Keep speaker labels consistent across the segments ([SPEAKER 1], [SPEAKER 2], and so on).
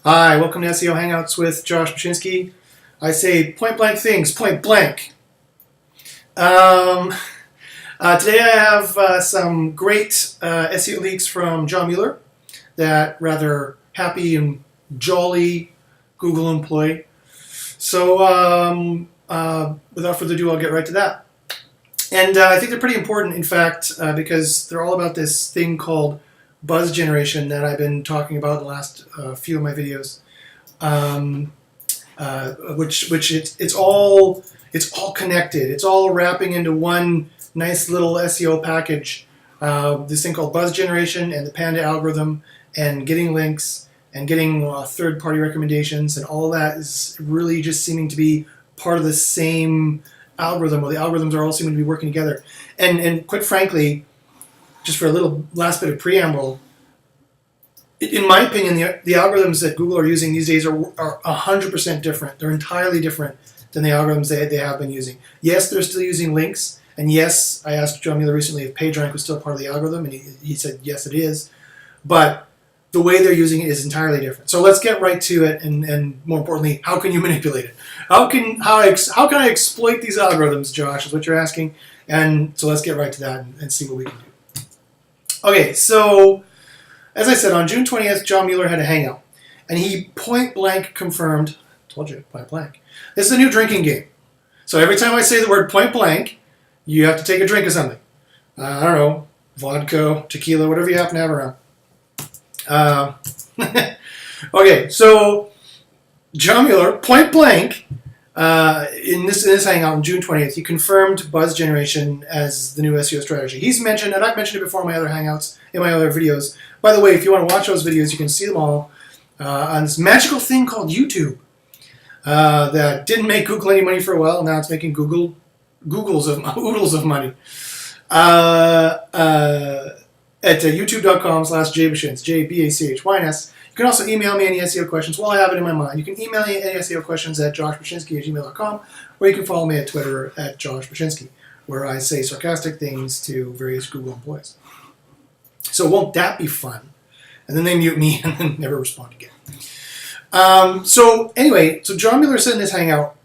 [SPEAKER 1] Hi, welcome to SEO Hangouts with Josh Bachynski. I say point blank things, point blank. Today I have some great SEO leaks from John Mueller, that rather happy and jolly Google employee. So without further ado, I'll get right to that. And I think they're pretty important, in fact, because they're all about this thing called buzz generation that I've been talking about in the last few of my videos, which it's all connected. It's all wrapping into one nice little SEO package. This thing called buzz generation and the Panda algorithm and getting links and getting third-party recommendations, and all that is really just seeming to be part of the same algorithm, or the algorithms are all seeming to be working together. And quite frankly, just for a little last bit of preamble, in my opinion, the algorithms that Google are using these days are 100% different. They're entirely different than the algorithms they have been using. Yes, they're still using links, and yes, I asked John Mueller recently if PageRank was still part of the algorithm, and he said yes, it is. But the way they're using it is entirely different. So let's get right to it, and more importantly, how can you manipulate it? How can I exploit these algorithms, Josh, is what you're asking. And so let's get right to that and see what we can do. Okay, so as I said, on June 20th, John Mueller had a hangout, and he point blank confirmed, told you, point blank, this is a new drinking game. So every time I say the word point blank, you have to take a drink of something. I don't know, vodka, tequila, whatever you happen to have around. Okay, so John Mueller, point blank, in this hangout on June 20th, he confirmed buzz generation as the new SEO strategy. He's mentioned, and I've mentioned it before in my other hangouts, in my other videos. By the way, if you want to watch those videos, you can see them all on this magical thing called YouTube that didn't make Google any money for a while. Now it's making Google oodles of money. At youtube.com/jbachynski, JBACHYNS. You can also email me any SEO questions while I have it in my mind. You can email me any SEO questions at joshbachynski@gmail.com, or you can follow me at Twitter at joshbachynski, where I say sarcastic things to various Google employees. So won't that be fun? And then they mute me and then never respond again. So anyway, so John Mueller said in this hangout,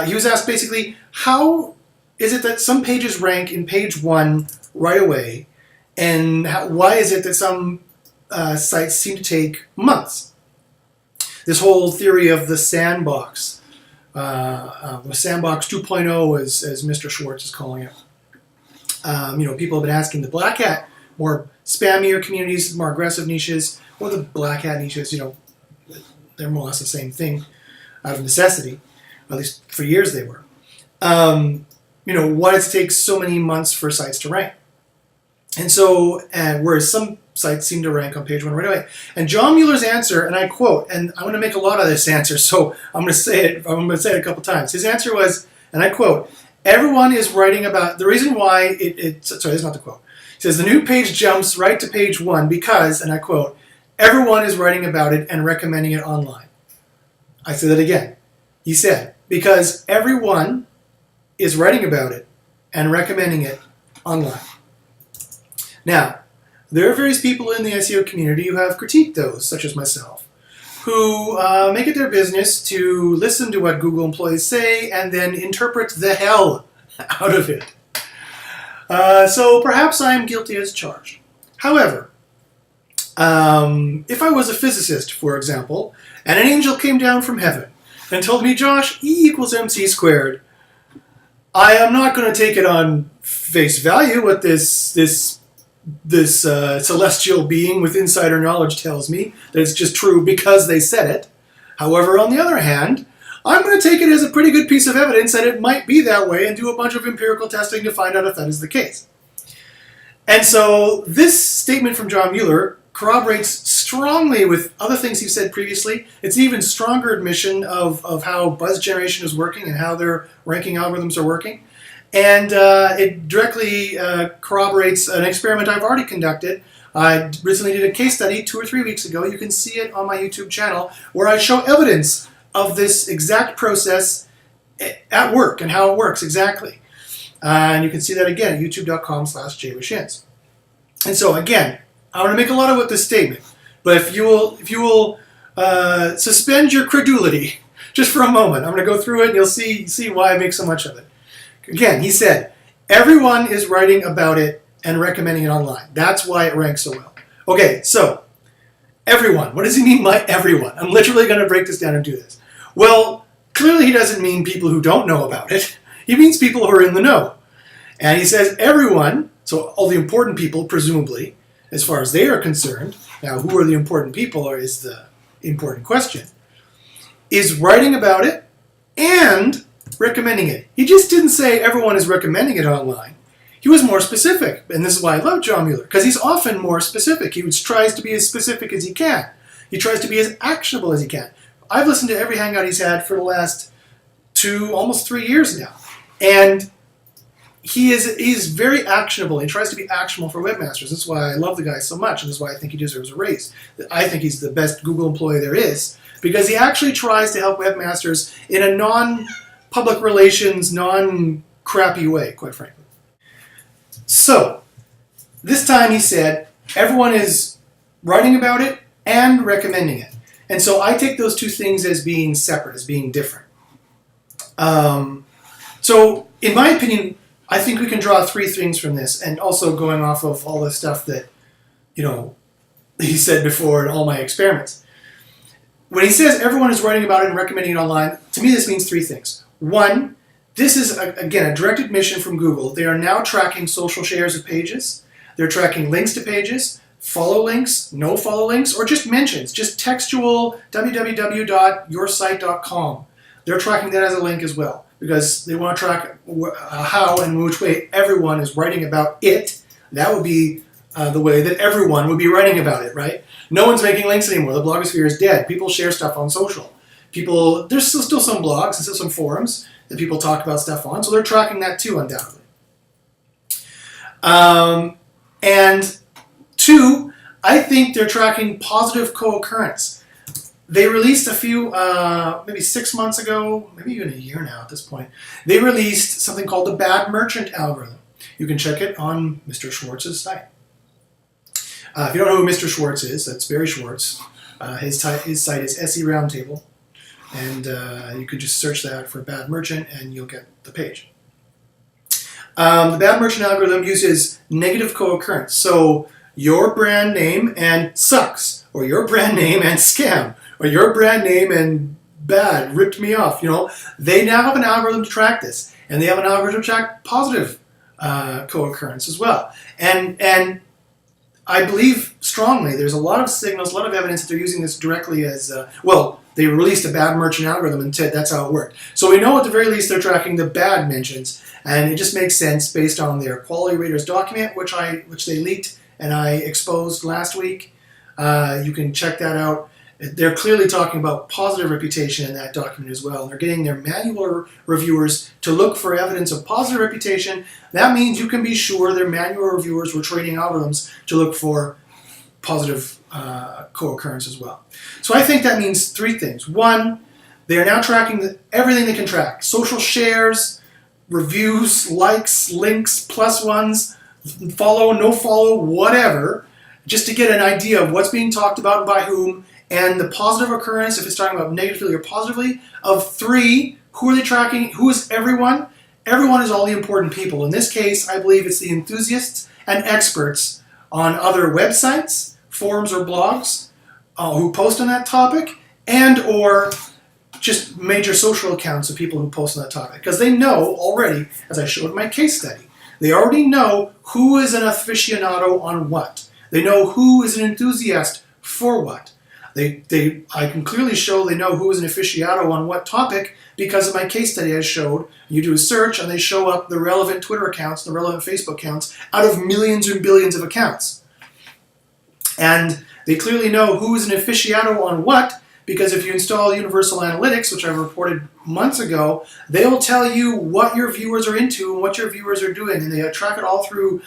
[SPEAKER 1] he was asked basically, how is it that some pages rank in page 1 right away, and why is it that some sites seem to take months? This whole theory of the sandbox 2.0, as Mr. Schwartz is calling it. People have been asking the black hat, more spammier communities, more aggressive niches, or the black hat niches, they're more or less the same thing out of necessity. At least for years they were. Why does it take so many months for sites to rank? And so, whereas some sites seem to rank on page 1 right away. And John Mueller's answer, and I quote, and I'm going to make a lot of this answer, so I'm going to say it a couple times. His answer was, and I quote, everyone is writing about, the reason why sorry, that's not the quote. He says, the new page jumps right to page 1 because, and I quote, everyone is writing about it and recommending it online. I say that again. He said, because everyone is writing about it and recommending it online. Now, there are various people in the SEO community who have critiqued those, such as myself, who make it their business to listen to what Google employees say and then interpret the hell out of it. So perhaps I am guilty as charged. However, if I was a physicist, for example, and an angel came down from heaven and told me, Josh, E = mc squared, I am not going to take it on face value what this celestial being with insider knowledge tells me, that it's just true because they said it. However, on the other hand, I'm going to take it as a pretty good piece of evidence that it might be that way and do a bunch of empirical testing to find out if that is the case. And so this statement from John Mueller corroborates strongly with other things he's said previously. It's an even stronger admission of how buzz generation is working and how their ranking algorithms are working. And it directly corroborates an experiment I've already conducted. I recently did a case study 2 or 3 weeks ago. You can see it on my YouTube channel, where I show evidence of this exact process at work and how it works exactly. And you can see that again at youtube.com/jbachynski. And so again, I want to make a lot of this statement, but if you will suspend your credulity just for a moment. I'm going to go through it and you'll see why I make so much of it. Again, he said, everyone is writing about it and recommending it online. That's why it ranks so well. Okay, so everyone. What does he mean by everyone? I'm literally going to break this down and do this. Well, clearly he doesn't mean people who don't know about it. He means people who are in the know. And he says everyone, so all the important people, presumably, as far as they are concerned. Now, who are the important people is the important question. Is writing about it and recommending it. He just didn't say everyone is recommending it online. He was more specific, and this is why I love John Mueller, because he's often more specific. He tries to be as specific as he can. He tries to be as actionable as he can. I've listened to every Hangout he's had for the last almost 3 years now, and he's very actionable. He tries to be actionable for webmasters. That's why I love the guy so much, and that's why I think he deserves a raise. I think he's the best Google employee there is, because he actually tries to help webmasters in a non-public relations, non-crappy way, quite frankly. So, this time he said, everyone is writing about it and recommending it. And so I take those two things as being separate, as being different. So, in my opinion, I think we can draw 3 things from this, and also going off of all the stuff that, he said before in all my experiments. When he says everyone is writing about it and recommending it online, to me this means 3 things. 1, this is, again, a direct admission from Google. They are now tracking social shares of pages. They're tracking links to pages, follow links, no follow links, or just mentions, just textual www.yoursite.com. They're tracking that as a link as well, because they want to track how and which way everyone is writing about it. That would be the way that everyone would be writing about it, right? No one's making links anymore. The blogosphere is dead. People share stuff on social. There's still some blogs and still some forums that people talk about stuff on, so they're tracking that too, undoubtedly. And 2, I think they're tracking positive co-occurrence. They released a few, maybe 6 months ago, maybe even a year now at this point, they released something called the Bad Merchant algorithm. You can check it on Mr. Schwartz's site. If you don't know who Mr. Schwartz is, that's Barry Schwartz. His site is SE Roundtable. And you could just search that for Bad Merchant and you'll get the page. The Bad Merchant algorithm uses negative co-occurrence. So your brand name and sucks, or your brand name and scam, or your brand name and bad, ripped me off. They now have an algorithm to track this. And they have an algorithm to track positive co-occurrence as well. And I believe strongly there's a lot of signals, a lot of evidence that they're using this directly as, they released a Bad Merchant algorithm and said that's how it worked. So we know at the very least they're tracking the bad mentions, and it just makes sense based on their Quality Raters document, which they leaked and I exposed last week. You can check that out. They're clearly talking about positive reputation in that document as well. They're getting their manual reviewers to look for evidence of positive reputation. That means you can be sure their manual reviewers were training algorithms to look for positive co-occurrence as well. So I think that means 3 things. 1, they are now tracking everything they can track. Social shares, reviews, likes, links, +1s, follow, no follow, whatever, just to get an idea of what's being talked about and by whom, and the positive occurrence, if it's talking about negatively or positively, of 3, who are they tracking? Who is everyone? Everyone is all the important people. In this case, I believe it's the enthusiasts and experts on other websites, forums, or blogs who post on that topic, and or just major social accounts of people who post on that topic. Because they know already, as I showed in my case study, they already know who is an aficionado on what. They know who is an enthusiast for what. I can clearly show they know who is an aficionado on what topic because of my case study I showed. You do a search and they show up the relevant Twitter accounts, the relevant Facebook accounts, out of millions and billions of accounts. And they clearly know who is an aficionado on what, because if you install Universal Analytics, which I reported months ago, they will tell you what your viewers are into and what your viewers are doing, and they track it all through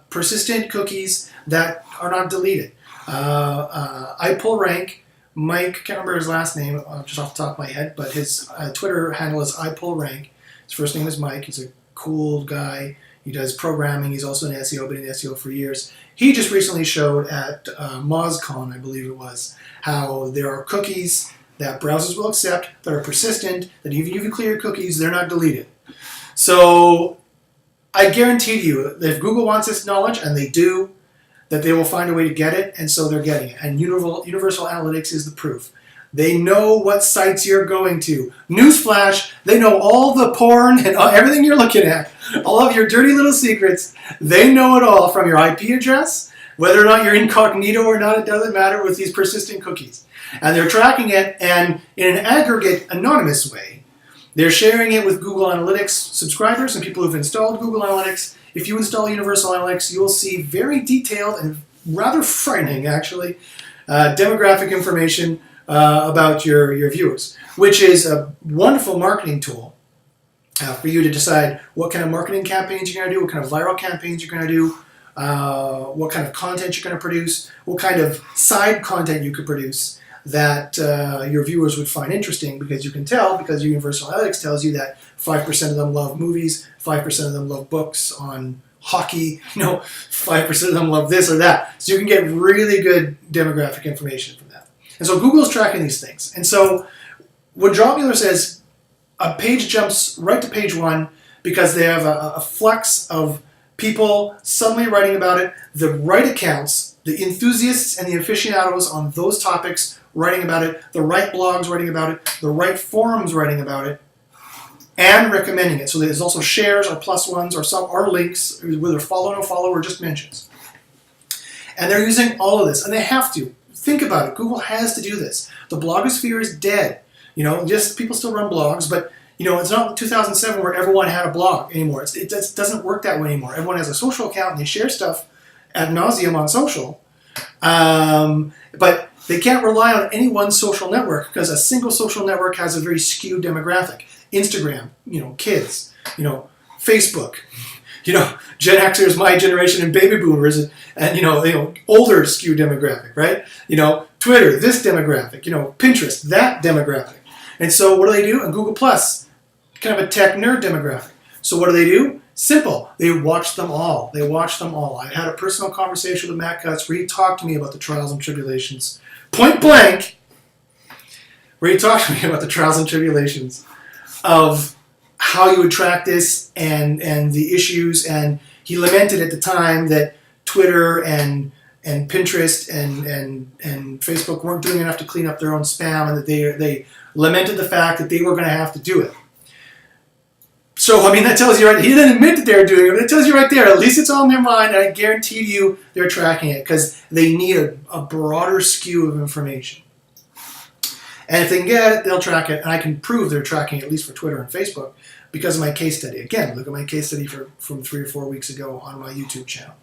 [SPEAKER 1] persistent cookies that are not deleted. I pull rank. Mike, can't remember his last name just off the top of my head, but his Twitter handle is iPullRank. His first name is Mike. He's a cool guy. He does programming. He's also an SEO, been in SEO for years. he just recently showed at MozCon, I believe it was, how there are cookies that browsers will accept that are persistent, that even if you clear your cookies, they're not deleted. So I guarantee you that if Google wants this knowledge, and they do, that they will find a way to get it, and so they're getting it. And Universal Analytics is the proof. They know what sites you're going to. Newsflash, they know all the porn and everything you're looking at, all of your dirty little secrets. They know it all from your IP address, whether or not you're incognito or not, it doesn't matter with these persistent cookies. And they're tracking it, and in an aggregate, anonymous way, they're sharing it with Google Analytics subscribers and people who've installed Google Analytics. If you install Universal Analytics, you'll see very detailed and rather frightening, actually, demographic information about your viewers, which is a wonderful marketing tool for you to decide what kind of marketing campaigns you're going to do, what kind of viral campaigns you're going to do, what kind of content you're going to produce, what kind of side content you could produce that your viewers would find interesting, because you can tell, because Universal Analytics tells you that 5% of them love movies, 5% of them love books on hockey, 5% of them love this or that. So you can get really good demographic information from that. And so Google's tracking these things. And so when John Mueller says a page jumps right to page 1 because they have a flux of people suddenly writing about it, the right accounts, the enthusiasts and the aficionados on those topics writing about it, the right blogs writing about it, the right forums writing about it, and recommending it. So there's also shares or plus ones or some or links, whether follow, no follow, or just mentions. And they're using all of this, and they have to. Think about it. Google has to do this. The blogosphere is dead. Just people still run blogs, but it's not 2007 where everyone had a blog anymore. It just doesn't work that way anymore. Everyone has a social account and they share stuff ad nauseum on social, but they can't rely on any one social network because a single social network has a very skewed demographic. Instagram, kids, Facebook, Gen Xers, my generation, and baby boomers, and older skewed demographic, right? Twitter, this demographic, Pinterest, that demographic. And so what do? And Google Plus, kind of a tech nerd demographic. So what do? Simple. They watch them all. I had a personal conversation with Matt Cutts where he talked to me about the trials and tribulations, point blank, of how you would track this and the issues. And he lamented at the time that Twitter and Pinterest and Facebook weren't doing enough to clean up their own spam, and that they lamented the fact that they were going to have to do it. So, that tells you right, he didn't admit that they were doing it, but it tells you right there, at least it's on their mind, and I guarantee you they're tracking it because they need a broader skew of information. And if they can get it, they'll track it, and I can prove they're tracking it, at least for Twitter and Facebook, because of my case study. Again, look at my case study from 3 or 4 weeks ago on my YouTube channel.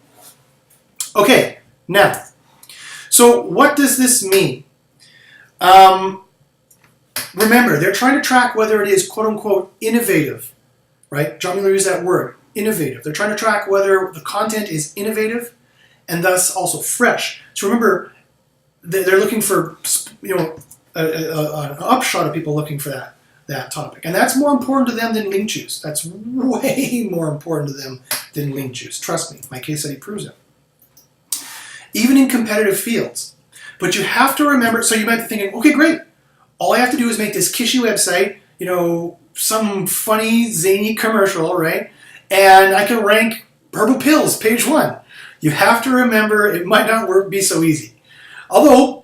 [SPEAKER 1] Okay, now, so what does this mean? Remember, they're trying to track whether it is quote-unquote innovative, right? John Mueller used that word, innovative. They're trying to track whether the content is innovative and thus also fresh. So remember, they're looking for, an upshot of people looking for that topic. And that's more important to them than link juice. That's way more important to them than link juice. Trust me, my case study proves it. Even in competitive fields. But you have to remember, so you might be thinking, okay, great. All I have to do is make this kishy website, some funny, zany commercial, right? And I can rank herbal pills, page 1. You have to remember it might not be so easy. Although,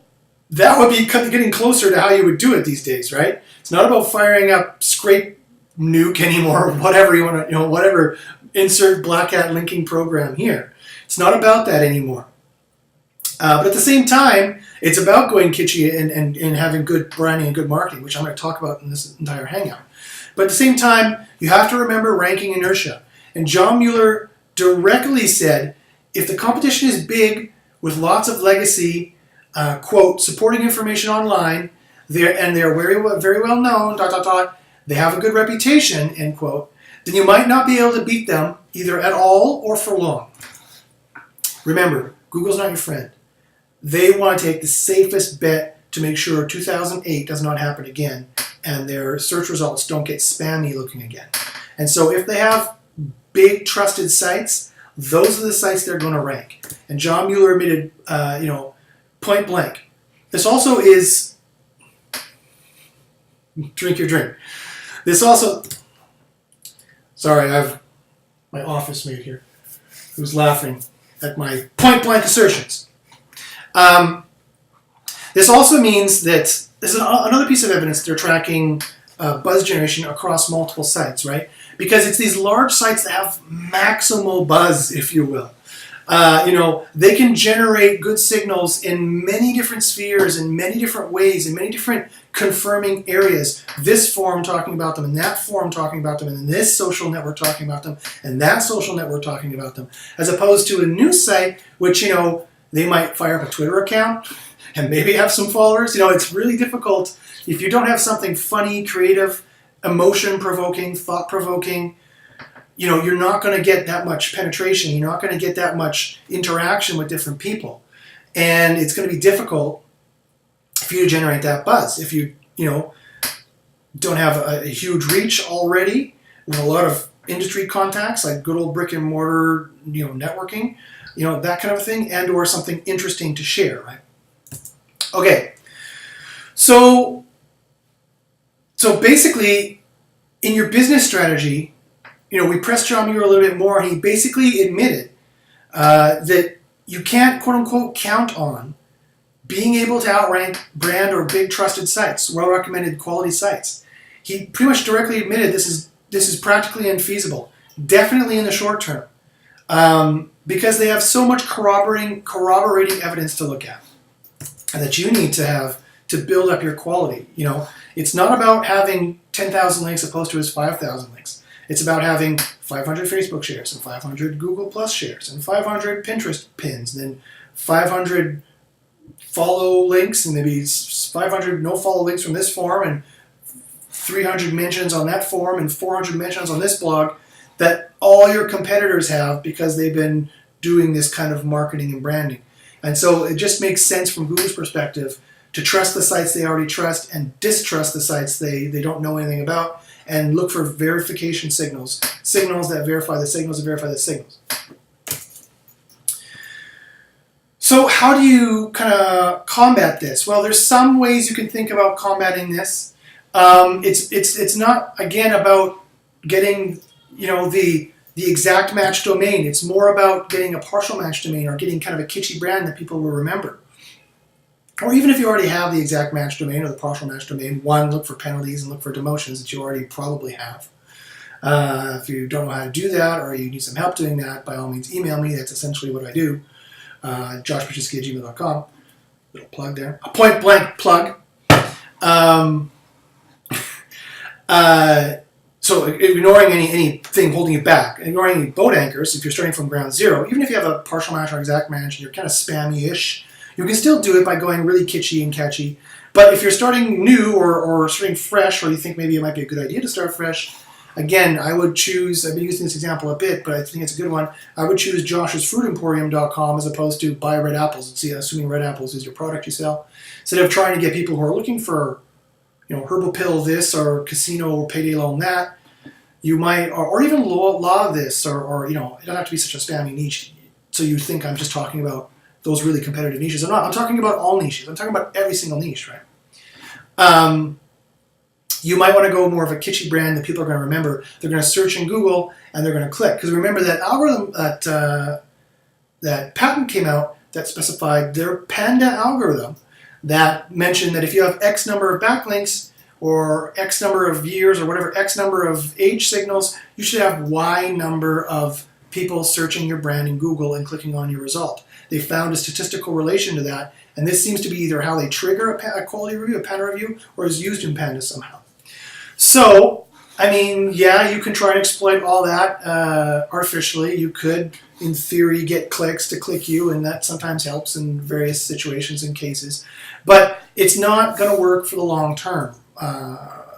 [SPEAKER 1] that would be getting closer to how you would do it these days, right? It's not about firing up scrape nuke anymore, or whatever you want to, whatever, insert black hat linking program here. It's not about that anymore. But at the same time, it's about going kitschy and having good branding and good marketing, which I'm going to talk about in this entire hangout. But at the same time, you have to remember ranking inertia. And John Mueller directly said, if the competition is big with lots of legacy, quote, supporting information online, they're very well known, ... they have a good reputation, end quote, then you might not be able to beat them either at all or for long. Remember, Google's not your friend. They want to take the safest bet to make sure 2008 does not happen again and their search results don't get spammy looking again. And so if they have big trusted sites those are the sites that are going to rank. And John Mueller admitted, point blank. This also is, drink your drink. This also, sorry, I have my office mate here who's laughing at my point blank assertions. This also means that there's another piece of evidence they're tracking buzz generation across multiple sites, right? Because it's these large sites that have maximal buzz, if you will. They can generate good signals in many different spheres, in many different ways, in many different confirming areas. This forum talking about them, and that forum talking about them, and this social network talking about them, and that social network talking about them. As opposed to a news site, which, they might fire up a Twitter account and maybe have some followers. It's really difficult if you don't have something funny, creative, emotion-provoking, thought-provoking. You're not going to get that much penetration. You're not going to get that much interaction with different people. And it's going to be difficult for you to generate that buzz. If you, don't have a huge reach already with a lot of industry contacts, like good old brick and mortar, networking, that kind of thing, and or something interesting to share, right? Okay. So basically, in your business strategy, we pressed John Mueller a little bit more, and he basically admitted that you can't, quote unquote, count on being able to outrank brand or big trusted sites, well-recommended quality sites. He pretty much directly admitted this is practically infeasible, definitely in the short term, because they have so much corroborating evidence to look at, and that you need to have to build up your quality. It's not about having 10,000 links opposed to his 5,000 links. It's about having 500 Facebook shares and 500 Google Plus shares and 500 Pinterest pins, and then 500 follow links, and maybe 500 no follow links from this forum, and 300 mentions on that forum, and 400 mentions on this blog that all your competitors have because they've been doing this kind of marketing and branding. And so it just makes sense from Google's perspective to trust the sites they already trust and distrust the sites they don't know anything about, and look for verification signals that verify the signals that verify the signals. So how do you kind of combat this? Well, there's some ways you can think about combating this. It's not, again, about getting the exact match domain. It's more about getting a partial match domain, or getting kind of a kitschy brand that people will remember. Or even if you already have the exact match domain or the partial match domain, look for penalties and look for demotions that you already probably have. If you don't know how to do that, or you need some help doing that, by all means email me. That's essentially what I do. joshbachynski@gmail.com. Little plug there. A point blank plug. So ignoring anything holding you back, ignoring any boat anchors, if you're starting from ground zero, even if you have a partial match or exact match and you're kind of spammy-ish, you can still do it by going really kitschy and catchy. But if you're starting new or starting fresh, or you think maybe it might be a good idea to start fresh, again, I would choose, I've been using this example a bit, but I think it's a good one, I would choose joshsfruitemporium.com as opposed to buy red apples. See, assuming red apples is your product you sell. Instead of trying to get people who are looking for, herbal pill this, or casino or payday loan that, you might, or even law this, or it doesn't have to be such a spammy niche. So you think I'm just talking about those really competitive niches. I'm not. I'm talking about all niches. I'm talking about every single niche, right? You might want to go more of a kitschy brand that people are going to remember. They're going to search in Google and they're going to click. Because remember that algorithm, that patent came out that specified their Panda algorithm that mentioned that if you have X number of backlinks or X number of years or whatever, X number of age signals, you should have Y number of people searching your brand in Google and clicking on your result. They found a statistical relation to that, and this seems to be either how they trigger a quality review, a Panda review, or is used in Panda somehow. So, yeah, you can try and exploit all that artificially. You could, in theory, get clicks to click you, and that sometimes helps in various situations and cases. But it's not going to work for the long term.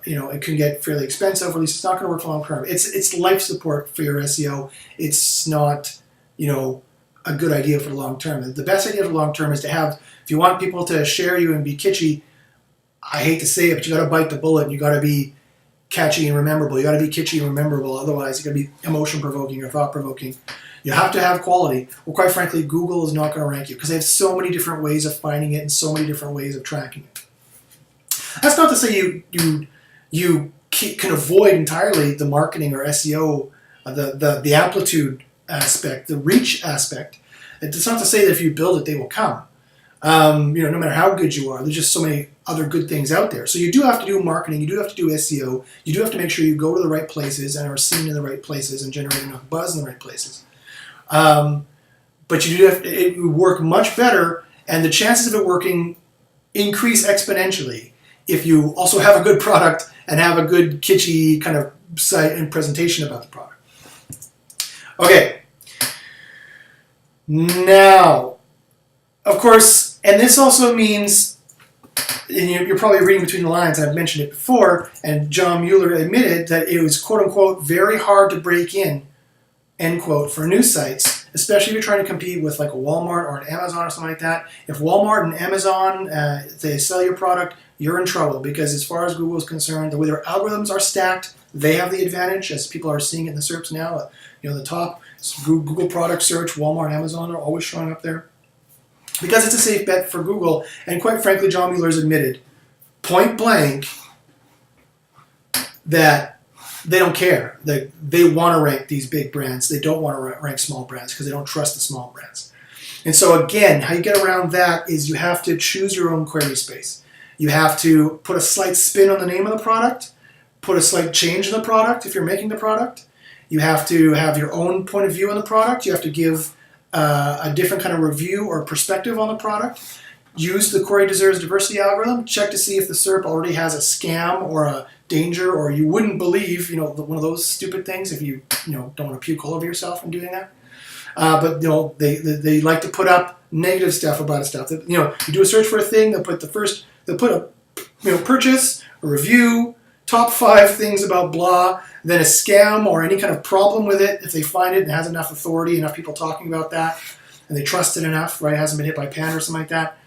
[SPEAKER 1] It can get fairly expensive, or at least it's not going to work for the long term. It's life support for your SEO. It's not, a good idea for the long term. The best idea for the long term is to have, if you want people to share you and be kitschy, I hate to say it, but you got to bite the bullet, and you got to be catchy and rememberable. You got to be kitschy and rememberable. Otherwise, you got to be emotion provoking or thought provoking. You have to have quality. Well, quite frankly, Google is not going to rank you because they have so many different ways of finding it and so many different ways of tracking it. That's not to say you can avoid entirely the marketing or SEO, the amplitude aspect, the reach aspect. It's not to say that if you build it, they will come. No matter how good you are, there's just so many other good things out there. So you do have to do marketing, you do have to do SEO, you do have to make sure you go to the right places and are seen in the right places and generate enough buzz in the right places. But you do have to, it would work much better, and the chances of it working increase exponentially if you also have a good product and have a good kitschy kind of site and presentation about the product. Okay. Now, of course, and this also means, and you're probably reading between the lines, I've mentioned it before, and John Mueller admitted that it was, quote unquote, very hard to break in, end quote, for news sites, especially if you're trying to compete with like a Walmart or an Amazon or something like that. If Walmart and Amazon, they sell your product, you're in trouble, because as far as Google is concerned, the way their algorithms are stacked, they have the advantage, as people are seeing it in the SERPs now. The top Google product search, Walmart, Amazon are always showing up there, because it's a safe bet for Google. And quite frankly, John Mueller's admitted point blank that they don't care. They want to rank these big brands. They don't want to rank small brands because they don't trust the small brands. And so again, how you get around that is you have to choose your own query space. You have to put a slight spin on the name of the product, put a slight change in the product if you're making the product. You have to have your own point of view on the product. You have to give a different kind of review or perspective on the product. Use the Query Deserves Diversity algorithm. Check to see if the SERP already has a scam or a danger, or you wouldn't believe, one of those stupid things if you, don't want to puke all over yourself in doing that. But they like to put up negative stuff about a stuff. You do a search for a thing, they'll put a purchase, a review, top 5 things about blah, then a scam or any kind of problem with it. If they find it and has enough authority, enough people talking about that, and they trust it enough, right? It hasn't been hit by Panda or something like that.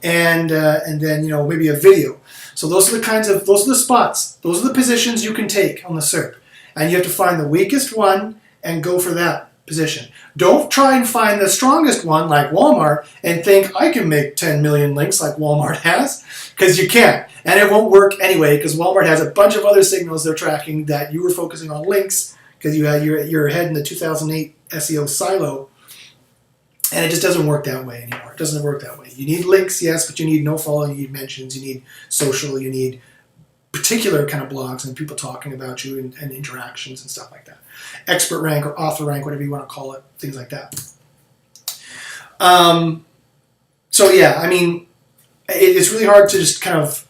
[SPEAKER 1] And then maybe a video. So those are the spots. Those are the positions you can take on the SERP, and you have to find the weakest one and go for that position. Don't try and find the strongest one like Walmart and think I can make 10 million links like Walmart has, because you can't, and it won't work anyway, because Walmart has a bunch of other signals they're tracking that you were focusing on links because you had your head in the 2008 SEO silo. And it just doesn't work that way anymore. It doesn't work that way. You need links, yes, but you need no following, you need mentions, you need social, you need particular kind of blogs and people talking about you and interactions and stuff like that. Expert rank or author rank, whatever you want to call it, things like that. So yeah, it's really hard to just kind of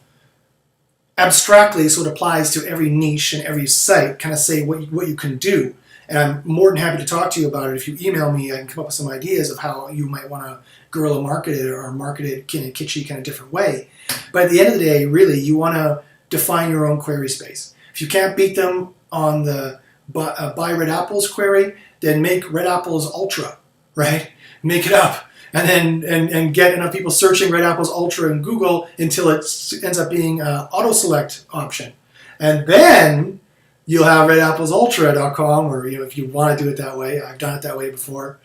[SPEAKER 1] abstractly, so it applies to every niche and every site, kind of say what you can do. And I'm more than happy to talk to you about it. If you email me, I can come up with some ideas of how you might want to guerrilla market it or market it in a kitschy kind of different way. But at the end of the day, really, you want to define your own query space. If you can't beat them on the buy red apples query, then make red apples ultra, right? Make it up. And then and get enough people searching red apples ultra in Google until it ends up being an auto select option. And then you'll have redapplеsultra.com, or if you want to do it that way. I've done it that way before.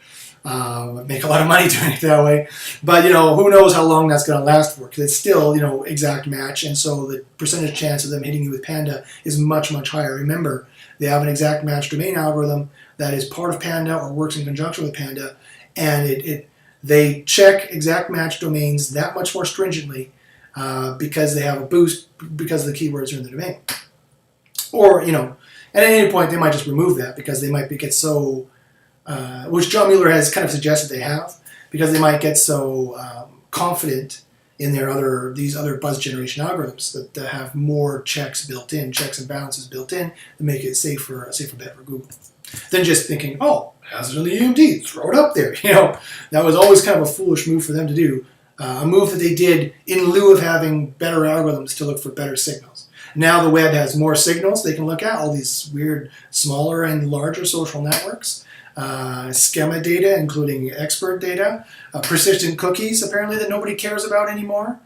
[SPEAKER 1] Make a lot of money doing it that way. But who knows how long that's going to last for, because it's still exact match, and so the percentage chance of them hitting you with Panda is much, much higher. Remember, they have an exact match domain algorithm that is part of Panda or works in conjunction with Panda, and they check exact match domains that much more stringently because they have a boost because the keywords are in the domain. Or, at any point they might just remove that because they might get so, which John Mueller has kind of suggested they have, because they might get so confident in these other buzz generation algorithms that have more checks built in, checks and balances built in, to make it a safer bet for Google than just thinking, oh, it has it in the EMD, throw it up there. That was always kind of a foolish move for them to do, a move that they did in lieu of having better algorithms to look for better signals. Now the web has more signals they can look at, all these weird smaller and larger social networks, schema data, including expert data, persistent cookies, apparently, that nobody cares about anymore,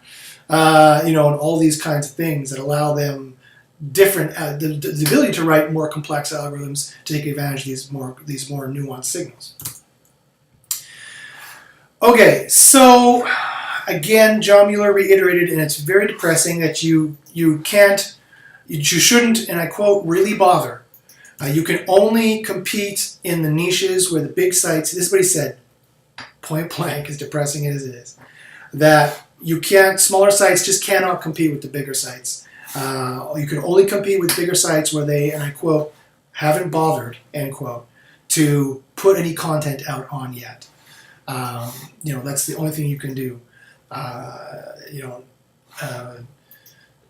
[SPEAKER 1] and all these kinds of things that allow them different, the ability to write more complex algorithms to take advantage of these more nuanced signals. Okay, so again, John Mueller reiterated, and it's very depressing, that you shouldn't, and I quote, really bother. You can only compete in the niches where the big sites, this is what he said, point blank, as depressing as it is, that you can't, smaller sites just cannot compete with the bigger sites. You can only compete with bigger sites where they, and I quote, haven't bothered, end quote, to put any content out on yet. That's the only thing you can do.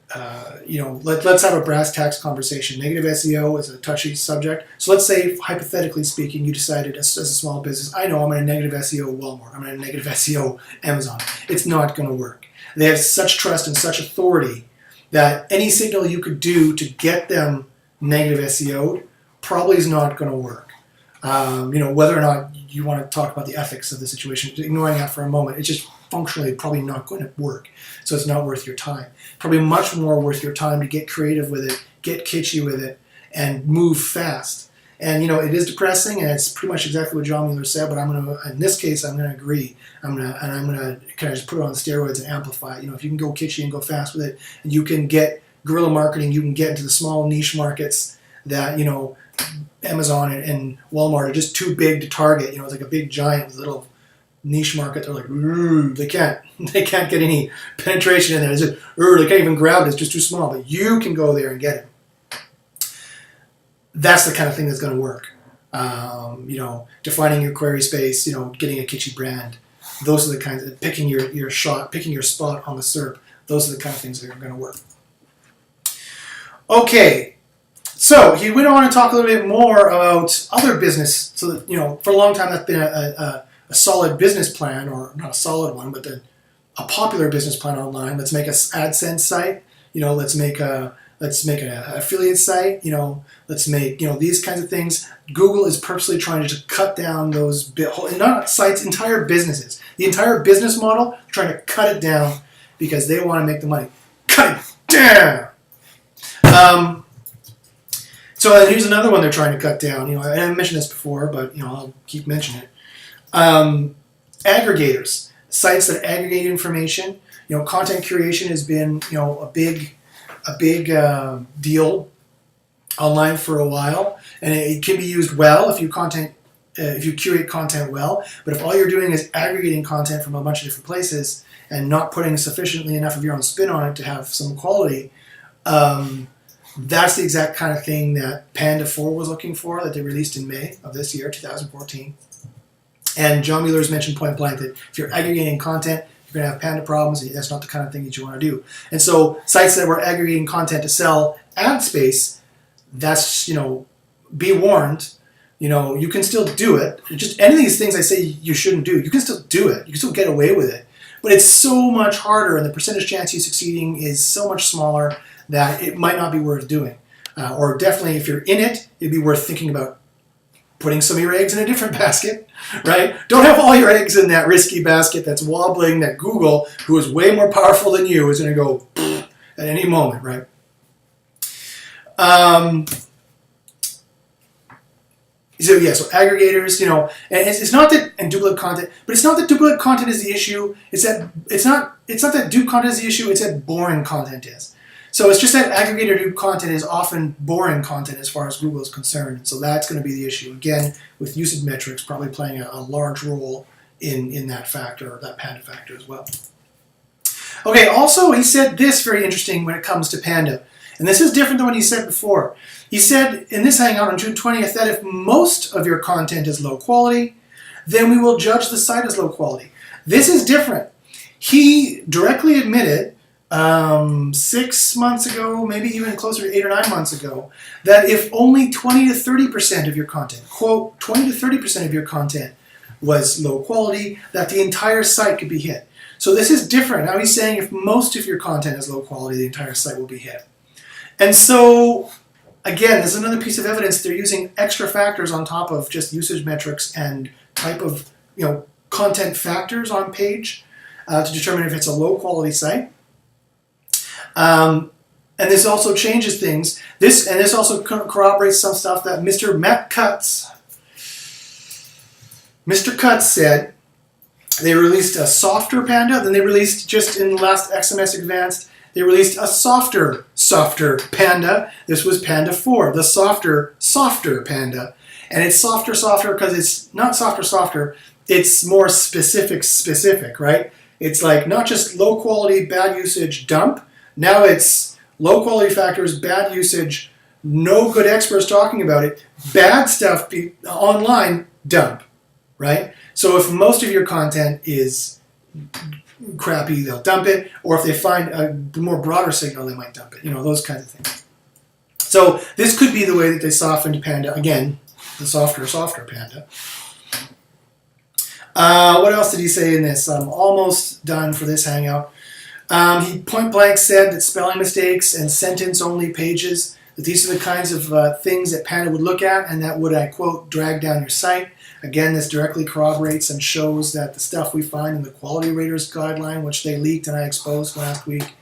[SPEAKER 1] Let's have a brass tacks conversation. Negative SEO is a touchy subject. So let's say, hypothetically speaking, you decided as a small business, I know I'm going to negative SEO Walmart, I'm going to negative SEO Amazon. It's not going to work. They have such trust and such authority that any signal you could do to get them negative SEO'd probably is not going to work. Whether or not you want to talk about the ethics of the situation, ignoring that for a moment, it's just functionally probably not going to work. So it's not worth your time. Probably much more worth your time to get creative with it, get kitschy with it, and move fast. And it is depressing, and it's pretty much exactly what John Mueller said. But in this case, I'm gonna agree. I'm gonna kind of just put it on steroids and amplify it. If you can go kitschy and go fast with it, and you can get guerrilla marketing, you can get into the small niche markets that Amazon and Walmart are just too big to target. It's like a big giant little niche market. They're like, they can't get any penetration in there. It's just, they can't even grab it. It's just too small. But you can go there and get it. That's the kind of thing that's going to work. Defining your query space. Getting a kitschy brand. Those are the kinds of picking your shot, picking your spot on the SERP. Those are the kind of things that are going to work. Okay. So he went on to talk a little bit more about other business. So that, for a long time that's been a solid business plan, or not a solid one, but a popular business plan online. Let's make an AdSense site. Let's make an affiliate site. Let's make these kinds of things. Google is purposely trying to cut down those not sites, entire businesses. The entire business model, trying to cut it down because they want to make the money. Cut it down. So here's another one they're trying to cut down. I haven't mentioned this before, but I'll keep mentioning it. Aggregators, sites that aggregate information. Content curation has been a big deal online for a while, and it can be used well if you curate content well. But if all you're doing is aggregating content from a bunch of different places and not putting sufficiently enough of your own spin on it to have some quality, that's the exact kind of thing that Panda 4 was looking for, that they released in May of this year, 2014. And John Mueller has mentioned point blank that if you're aggregating content, you're going to have Panda problems, and that's not the kind of thing that you want to do. And so sites that were aggregating content to sell ad space, that's, be warned, you can still do it. Just any of these things I say you shouldn't do, you can still do it. You can still get away with it. But it's so much harder, and the percentage chance of you succeeding is so much smaller that it might not be worth doing. Or definitely, if you're in it, it'd be worth thinking about putting some of your eggs in a different basket, right? Don't have all your eggs in that risky basket that's wobbling, that Google, who is way more powerful than you, is going to go at any moment, right? So aggregators, and it's not that, and duplicate content, but it's not that duplicate content is the issue. It's not that dupe content is the issue. It's that boring content is. So it's just that aggregator dupe content is often boring content as far as Google is concerned. So that's going to be the issue. Again, with usage metrics probably playing a large role in that factor, or that Panda factor as well. Okay, also he said this very interesting when it comes to Panda. And this is different than what he said before. He said in this Hangout on June 20th that if most of your content is low quality, then we will judge the site as low quality. This is different. He directly admitted 6 months ago, maybe even closer to 8 or 9 months ago, that if only 20 to 30% of your content, quote, 20 to 30% of your content was low quality, that the entire site could be hit. So this is different. Now he's saying if most of your content is low quality, the entire site will be hit. And so, again, this is another piece of evidence. They're using extra factors on top of just usage metrics and type of content factors on page to determine if it's a low quality site. and this also changes things. This also corroborates some stuff that Mr. Cutts said. They released a softer Panda, then they released, just in the last XMS Advanced, they released a softer Panda. This was Panda 4, the softer Panda. And it's softer because it's not softer, it's more specific, right? It's like not just low quality, bad usage, dump. Now it's low quality factors, bad usage, no good experts talking about it, bad stuff online, dump, right? So if most of your content is crappy, they'll dump it, or if they find a more broader signal, they might dump it, those kinds of things. So this could be the way that they softened Panda, again, the softer Panda. What else did he say in this? I'm almost done for this hangout. He point blank said that spelling mistakes and sentence-only pages, that these are the kinds of things that Panda would look at and that would, I quote, drag down your site. Again, this directly corroborates and shows that the stuff we find in the Quality Raters Guideline, which they leaked and I exposed last week,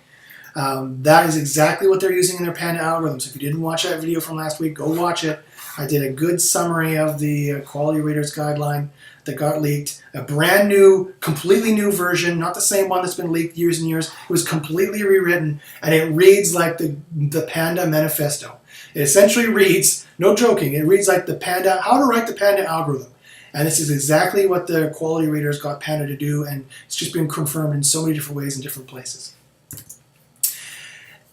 [SPEAKER 1] that is exactly what they're using in their Panda algorithms. If you didn't watch that video from last week, go watch it. I did a good summary of the Quality Raters Guideline that got leaked. A brand new, completely new version, not the same one that's been leaked years and years. It was completely rewritten, and it reads like the Panda Manifesto. It essentially reads, no joking, it reads like the Panda, how to write the Panda algorithm. And this is exactly what the Quality Raters got Panda to do, and it's just been confirmed in so many different ways in different places.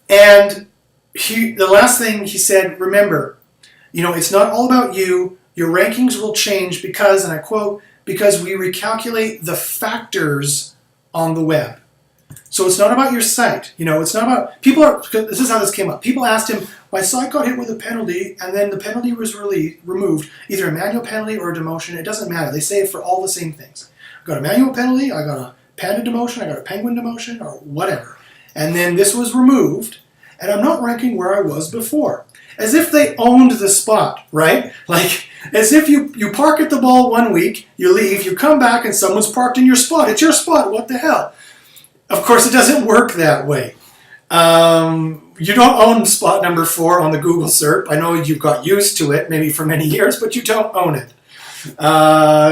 [SPEAKER 1] And the last thing he said, remember, it's not all about you. Your rankings will change because, and I quote, because we recalculate the factors on the web. So it's not about your site. It's not about, this is how this came up. People asked him, my site got hit with a penalty and then the penalty was removed, either a manual penalty or a demotion. It doesn't matter. They say it for all the same things. I got a manual penalty, I got a Panda demotion, I got a Penguin demotion, or whatever. And then this was removed, and I'm not ranking where I was before. As if they owned the spot, right? Like, as if you park at the ball one week, you leave, you come back, and someone's parked in your spot. It's your spot. What the hell? Of course, it doesn't work that way. You don't own spot number 4 on the Google SERP. I know you've got used to it, maybe for many years, but you don't own it.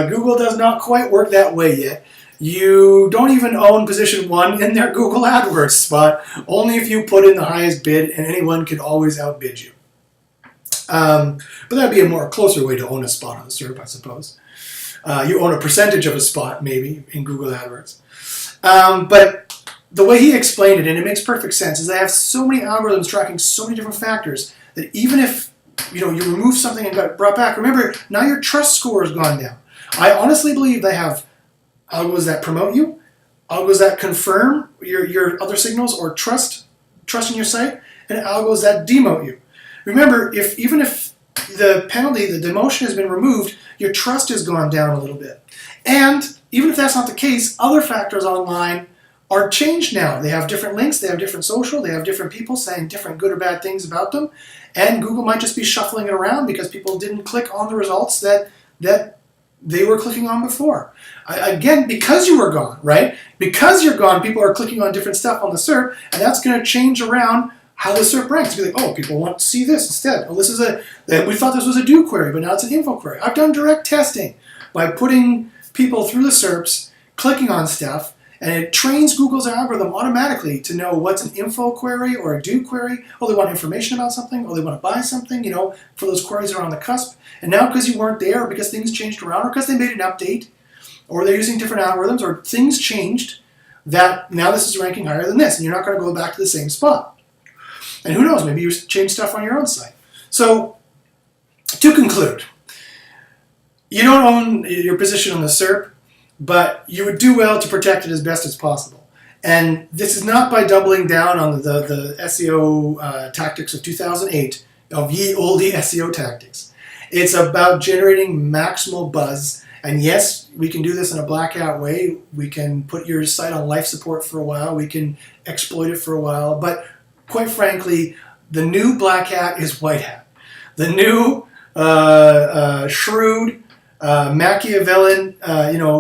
[SPEAKER 1] Google does not quite work that way yet. You don't even own position 1 in their Google AdWords spot, only if you put in the highest bid, and anyone can always outbid you. But that'd be a more closer way to own a spot on the SERP, I suppose. You own a percentage of a spot, maybe, in Google AdWords. But the way he explained it, and it makes perfect sense, is they have so many algorithms tracking so many different factors that even if you remove something and got it brought back, remember, now your trust score has gone down. I honestly believe they have algos that promote you, algos that confirm your other signals or trust in your site, and algos that demote you. Remember, even if the penalty, the demotion has been removed, your trust has gone down a little bit. And even if that's not the case, other factors online are changed now. They have different links, they have different social, they have different people saying different good or bad things about them, and Google might just be shuffling it around because people didn't click on the results that they were clicking on before. Again, because you were gone, right? Because you're gone, people are clicking on different stuff on the SERP, and that's going to change around how the SERP ranks. Be like, oh, people want to see this instead. Oh, we thought this was a do query, but now it's an info query. I've done direct testing by putting people through the SERPs, clicking on stuff, and it trains Google's algorithm automatically to know what's an info query or a do query. Oh, they want information about something, or they want to buy something, for those queries that are on the cusp. And now because you weren't there, or because things changed around, or because they made an update, or they're using different algorithms, or things changed, that now this is ranking higher than this, and you're not going to go back to the same spot. And who knows, maybe you change stuff on your own site. So, to conclude, you don't own your position on the SERP, but you would do well to protect it as best as possible. And this is not by doubling down on the SEO tactics of 2008, of ye olde SEO tactics. It's about generating maximal buzz. And yes, we can do this in a black hat way. We can put your site on life support for a while. We can exploit it for a while. But quite frankly, the new black hat is white hat. The new shrewd, Machiavellian,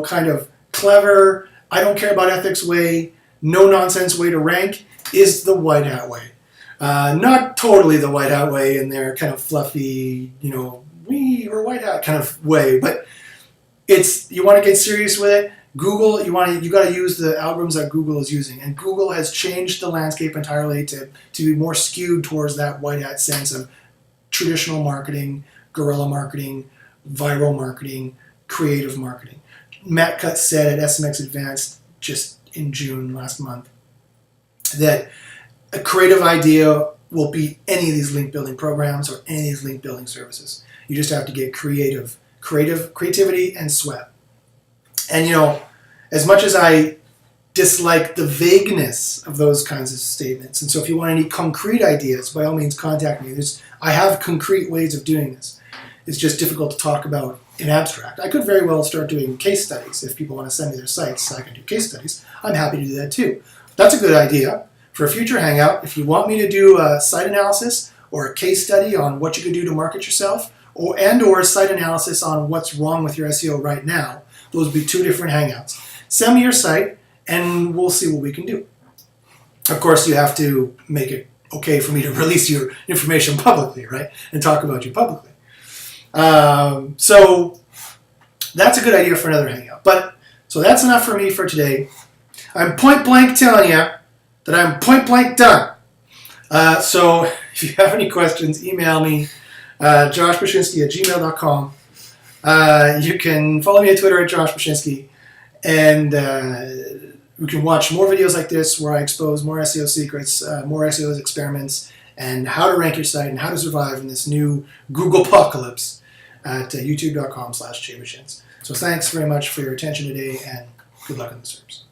[SPEAKER 1] kind of clever, I don't care about ethics way, no nonsense way to rank is the white hat way. Not totally the white hat way in their kind of fluffy, we're white hat kind of way, but you want to get serious with it. Google, you got to use the algorithms that Google is using, and Google has changed the landscape entirely to be more skewed towards that white hat sense of traditional marketing, guerrilla marketing, viral marketing, creative marketing. Matt Cutts said at SMX Advanced just in June last month that a creative idea will beat any of these link building programs or any of these link building services. You just have to get creativity and sweat. And as much as I dislike the vagueness of those kinds of statements, and so if you want any concrete ideas, by all means contact me. I have concrete ways of doing this. It's just difficult to talk about in abstract. I could very well start doing case studies. If people want to send me their sites so I can do case studies, I'm happy to do that too. That's a good idea for a future hangout. If you want me to do a site analysis or a case study on what you could do to market yourself, or a site analysis on what's wrong with your SEO right now, those would be two different hangouts. Send me your site and we'll see what we can do. Of course, you have to make it okay for me to release your information publicly, right? And talk about you publicly. So that's a good idea for another hangout. So that's enough for me for today. I'm point blank telling you that I'm point blank done. So if you have any questions, email me, joshbachynski@gmail.com. You can follow me on Twitter at joshbachynski, and you can watch more videos like this where I expose more SEO secrets, more SEO experiments, and how to rank your site and how to survive in this new Google apocalypse at youtube.com/jbachynski. So thanks very much for your attention today, and good luck in the search.